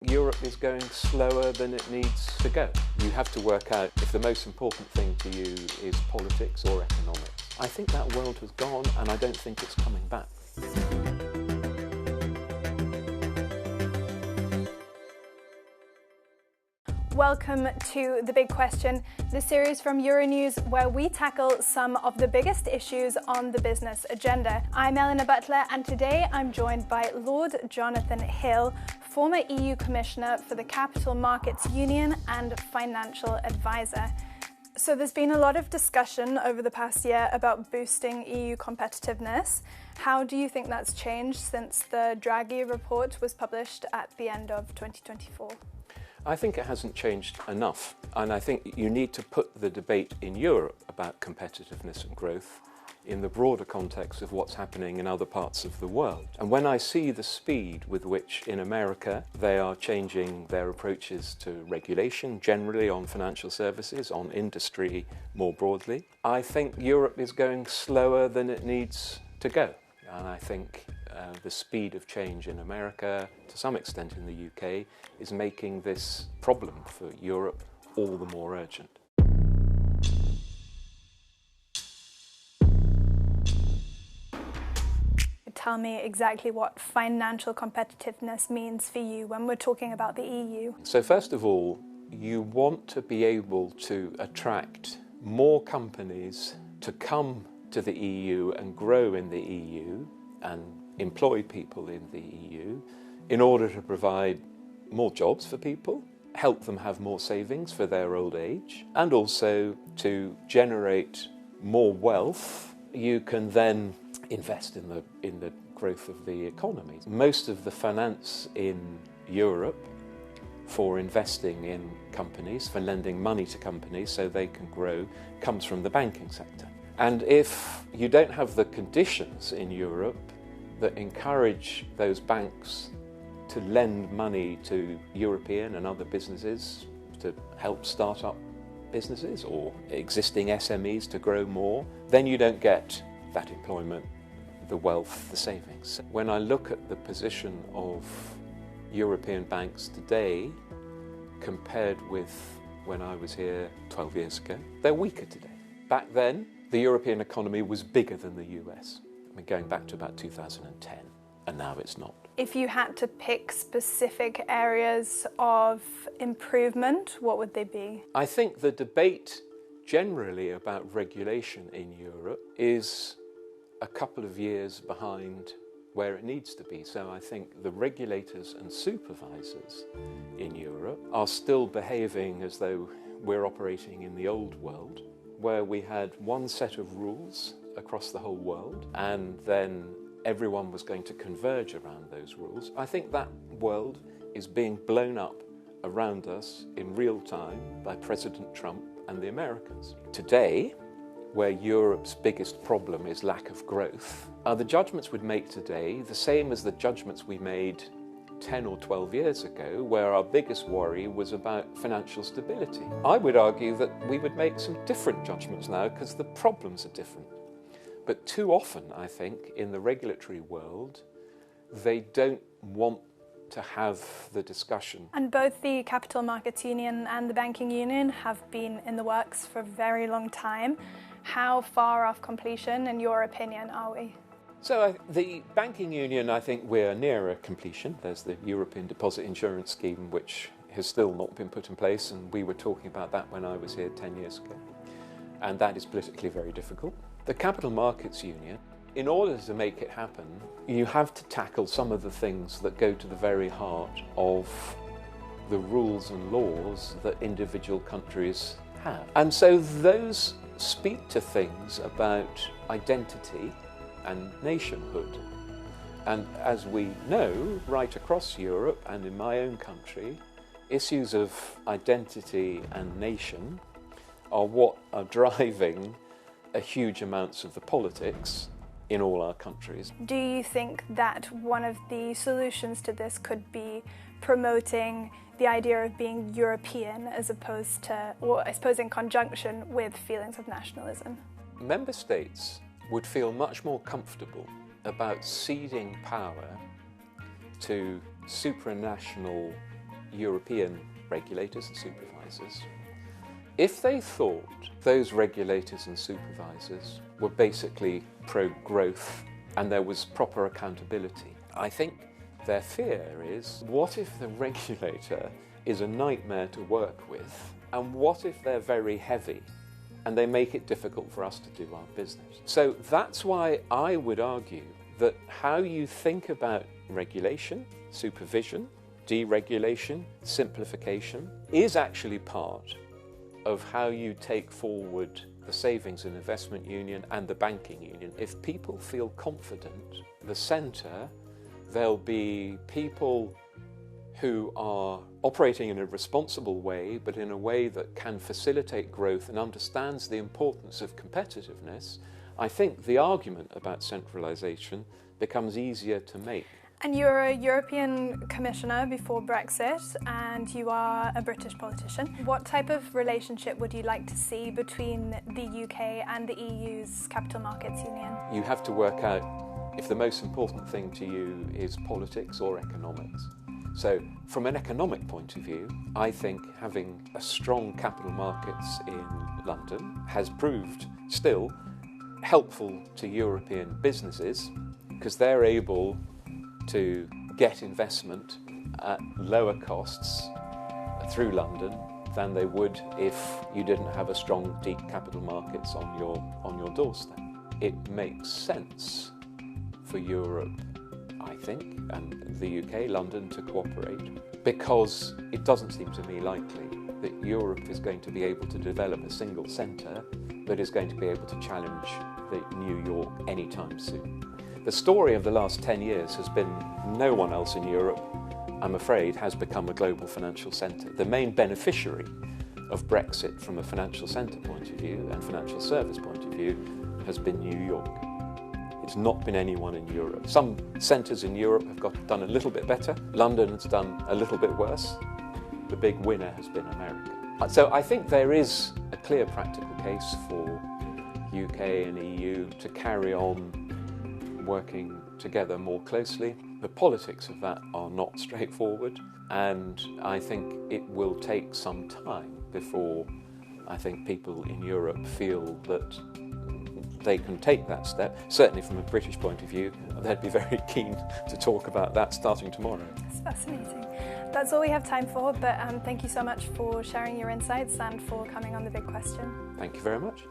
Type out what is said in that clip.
Europe is going slower than it needs to go. You have to work out if the most important thing to you is politics or economics. I think that world has gone, and I don't think it's coming back. Welcome to The Big Question, the series from Euronews where we tackle some of the biggest issues on the business agenda. I'm Eleanor Butler, and today I'm joined by Lord Jonathan Hill, former EU Commissioner for the Capital Markets Union and financial advisor. So there's been a lot of discussion over the past year about boosting EU competitiveness. How do you think that's changed since the Draghi report was published at the end of 2024? I think it hasn't changed enough, and I think you need to put the debate in Europe about competitiveness and growth in the broader context of what's happening in other parts of the world. And when I see the speed with which in America they are changing their approaches to regulation, generally on financial services, on industry more broadly, I think Europe is going slower than it needs to go. And I think the speed of change in America, to some extent in the UK, is making this problem for Europe all the more urgent. Tell me exactly what financial competitiveness means for you when we're talking about the EU. So first of all, you want to be able to attract more companies to come to the EU and grow in the EU and employ people in the EU in order to provide more jobs for people, help them have more savings for their old age, and also to generate more wealth. You can then invest in the growth of the economy. Most of the finance in Europe for investing in companies, for lending money to companies so they can grow, comes from the banking sector. And if you don't have the conditions in Europe that encourage those banks to lend money to European and other businesses to help start up businesses or existing SMEs to grow more, then you don't get that employment, the wealth, the savings. When I look at the position of European banks today compared with when I was here 12 years ago, they're weaker today. Back then, the European economy was bigger than the US. I mean, going back to about 2010, and now it's not. If you had to pick specific areas of improvement, what would they be? I think the debate generally about regulation in Europe is a couple of years behind where it needs to be. So I think the regulators and supervisors in Europe are still behaving as though we're operating in the old world, where we had one set of rules across the whole world, and then everyone was going to converge around those rules. I think that world is being blown up around us in real time by President Trump and the Americans. Today, where Europe's biggest problem is lack of growth, are the judgments we'd make today the same as the judgments we made 10 or 12 years ago, where our biggest worry was about financial stability? I would argue that we would make some different judgments now because the problems are different. But too often, I think, in the regulatory world, they don't want to have the discussion. And both the Capital Markets Union and the Banking Union have been in the works for a very long time. How far off completion, in your opinion, are we? So the Banking Union, I think we're nearer completion. There's the European Deposit Insurance Scheme, which has still not been put in place, and we were talking about that when I was here 10 years ago. And that is politically very difficult. The Capital Markets Union, in order to make it happen, you have to tackle some of the things that go to the very heart of the rules and laws that individual countries have. And so those speak to things about identity and nationhood. And as we know, right across Europe and in my own country, issues of identity and nation are what are driving a huge amounts of the politics in all our countries. Do you think that one of the solutions to this could be promoting the idea of being European as opposed to, or I suppose in conjunction with feelings of nationalism? Member states would feel much more comfortable about ceding power to supranational European regulators and supervisors, if they thought those regulators and supervisors were basically pro-growth and there was proper accountability, I think their fear is, what if the regulator is a nightmare to work with, and what if they're very heavy and they make it difficult for us to do our business? So that's why I would argue that how you think about regulation, supervision, deregulation, simplification is actually part of how you take forward the Savings and Investment Union and the Banking Union. If people feel confident, the centre, there'll be people who are operating in a responsible way, but in a way that can facilitate growth and understands the importance of competitiveness. I think the argument about centralisation becomes easier to make. And you're a European Commissioner before Brexit, and you are a British politician. What type of relationship would you like to see between the UK and the EU's Capital Markets Union? You have to work out if the most important thing to you is politics or economics. So, from an economic point of view, I think having a strong capital markets in London has proved still helpful to European businesses because they're able to get investment at lower costs through London than they would if you didn't have a strong, deep capital markets on your doorstep. It makes sense for Europe, I think, and the UK, London, to cooperate, because it doesn't seem to me likely that Europe is going to be able to develop a single centre that is going to be able to challenge New York anytime soon. The story of the last 10 years has been no one else in Europe, I'm afraid, has become a global financial centre. The main beneficiary of Brexit from a financial centre point of view and financial service point of view has been New York. It's not been anyone in Europe. Some centres in Europe have done a little bit better. London has done a little bit worse. The big winner has been America. So I think there is a clear practical case for UK and EU to carry on working together more closely. The politics of that are not straightforward, and I think it will take some time before I think people in Europe feel that they can take that step. Certainly from a British point of view, they'd be very keen to talk about that starting tomorrow. That's fascinating. That's all we have time for, but thank you so much for sharing your insights and for coming on The Big Question. Thank you very much.